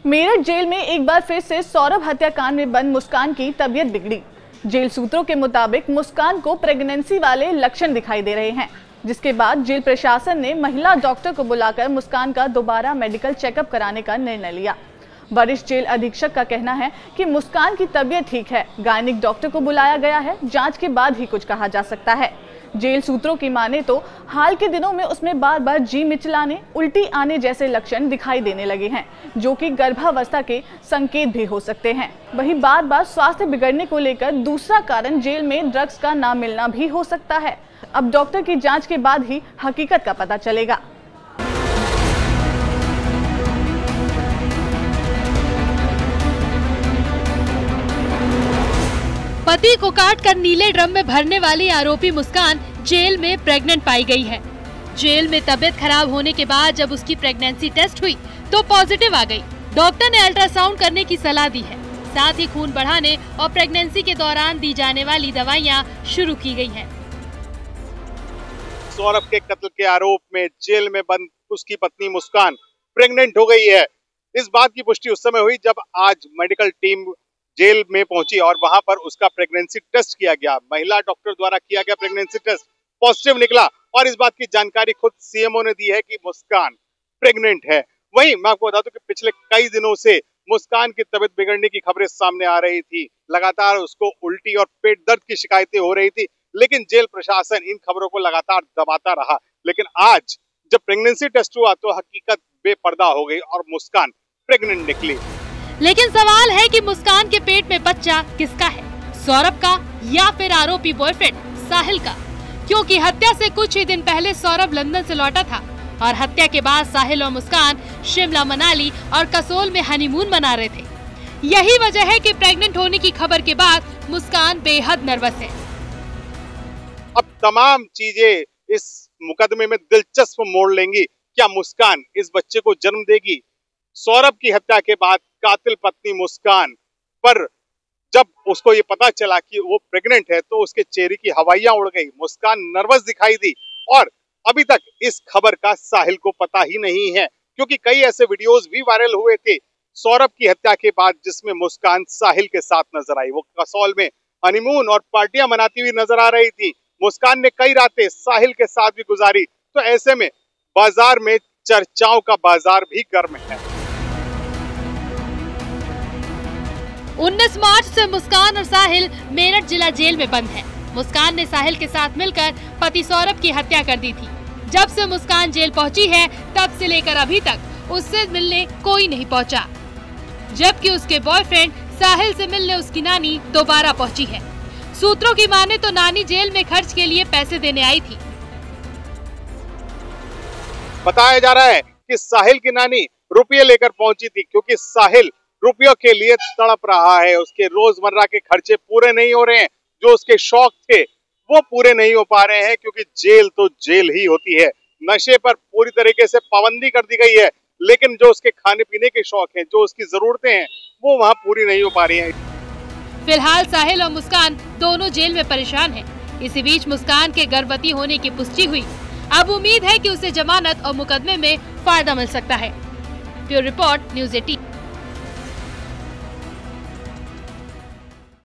Meerut jail में एक बार फिर से सौरभ हत्याकांड में बंद मुस्कान की तबीयत बिगड़ी। जेल सूत्रों के मुताबिक मुस्कान को प्रेगनेंसी वाले लक्षण दिखाई दे रहे हैं, जिसके बाद जेल प्रशासन ने महिला डॉक्टर को बुलाकर मुस्कान का दोबारा मेडिकल चेकअप कराने का निर्णय लिया। वरिष्ठ जेल अधीक्षक का कहना है कि मुस्कान की तबीयत ठीक है, गायनिक डॉक्टर को बुलाया गया है, जांच के बाद ही कुछ कहा जा सकता है। जेल सूत्रों की माने तो हाल के दिनों में उसमें बार बार जी मिचलाने, उल्टी आने जैसे लक्षण दिखाई देने लगे हैं, जो कि गर्भावस्था के संकेत भी हो सकते हैं। वहीं बार बार स्वास्थ्य बिगड़ने को लेकर दूसरा कारण जेल में ड्रग्स का ना मिलना भी हो सकता है। अब डॉक्टर की जांच के बाद ही हकीकत का पता चलेगा। पति को काटकर नीले ड्रम में भरने वाली आरोपी मुस्कान जेल में प्रेग्नेंट पाई गई है। जेल में तबीयत खराब होने के बाद जब उसकी प्रेगनेंसी टेस्ट हुई तो पॉजिटिव आ गई। डॉक्टर ने अल्ट्रासाउंड करने की सलाह दी है, साथ ही खून बढ़ाने और प्रेगनेंसी के दौरान दी जाने वाली दवाइयां शुरू की गई हैं। सौरभ के कत्ल के आरोप में जेल में बंद उसकी पत्नी मुस्कान प्रेग्नेंट हो गई है। इस बात की पुष्टि उस समय हुई जब आज मेडिकल टीम जेल में पहुंची और वहां पर उसका प्रेगनेंसी टेस्ट किया गया। महिला डॉक्टर द्वारा किया गया प्रेगनेंसी टेस्ट पॉजिटिव निकला और इस बात की जानकारी खुद सीएमओ ने दी है कि मुस्कान प्रेग्नेंट है। वहीं मैं आपको बता दूं कि पिछले कई दिनों से मुस्कान की तबीयत बिगड़ने की खबरें सामने आ रही थी। लगातार उसको उल्टी और पेट दर्द की शिकायतें हो रही थी, लेकिन जेल प्रशासन इन खबरों को लगातार दबाता रहा। लेकिन आज जब प्रेगनेंसी टेस्ट हुआ तो हकीकत बेपर्दा हो गई और मुस्कान प्रेग्नेंट निकली। लेकिन सवाल है कि मुस्कान के पेट में बच्चा किसका है, सौरभ का या फिर आरोपी बॉयफ्रेंड साहिल का? क्योंकि हत्या से कुछ ही दिन पहले सौरभ लंदन से लौटा था और हत्या के बाद साहिल और मुस्कान शिमला, मनाली और कसोल में हनीमून मना रहे थे। यही वजह है कि प्रेग्नेंट होने की खबर के बाद मुस्कान बेहद नर्वस है। अब तमाम चीजें इस मुकदमे में दिलचस्प मोड़ लेंगी। क्या मुस्कान इस बच्चे को जन्म देगी? सौरभ की हत्या के बाद कातिल पत्नी मुस्कान पर जब उसको ये पता चला कि वो प्रेग्नेंट है तो उसके चेहरे की हवाइयां उड़ गई। मुस्कान नर्वस दिखाई दी और अभी तक इस खबर का साहिल को पता ही नहीं है, क्योंकि कई ऐसे वीडियोस भी वायरल हुए थे सौरभ की हत्या के बाद जिसमें मुस्कान साहिल के साथ नजर आई। वो कसौल में हनीमून और पार्टियां मनाती हुई नजर आ रही थी। मुस्कान ने कई रातें साहिल के साथ भी गुजारी। तो ऐसे में बाजार में चर्चाओं का बाजार भी गर्म है। 19 मार्च से मुस्कान और साहिल मेरठ जिला जेल में बंद है। मुस्कान ने साहिल के साथ मिलकर पति सौरभ की हत्या कर दी थी। जब से मुस्कान जेल पहुंची है तब से लेकर अभी तक उससे मिलने कोई नहीं पहुंचा, जबकि उसके बॉयफ्रेंड साहिल से मिलने उसकी नानी दोबारा पहुंची है। सूत्रों की माने तो नानी जेल में खर्च के लिए पैसे देने आई थी। बताया जा रहा है कि साहिल की नानी रुपये लेकर पहुंची थी, क्योंकि साहिल रुपयों के लिए तड़प रहा है। उसके रोजमर्रा के खर्चे पूरे नहीं हो रहे हैं, जो उसके शौक थे वो पूरे नहीं हो पा रहे हैं, क्योंकि जेल तो जेल ही होती है। नशे पर पूरी तरीके से पाबंदी कर दी गई है, लेकिन जो उसके खाने पीने के शौक हैं, जो उसकी जरूरतें हैं, वो वहाँ पूरी नहीं हो पा रही हैं। फिलहाल साहिल और मुस्कान दोनों जेल में परेशान हैं। इसी बीच मुस्कान के गर्भवती होने की पुष्टि हुई। अब उम्मीद है कि उसे जमानत और मुकदमे में फायदा मिल सकता है। Bureau report, news 18।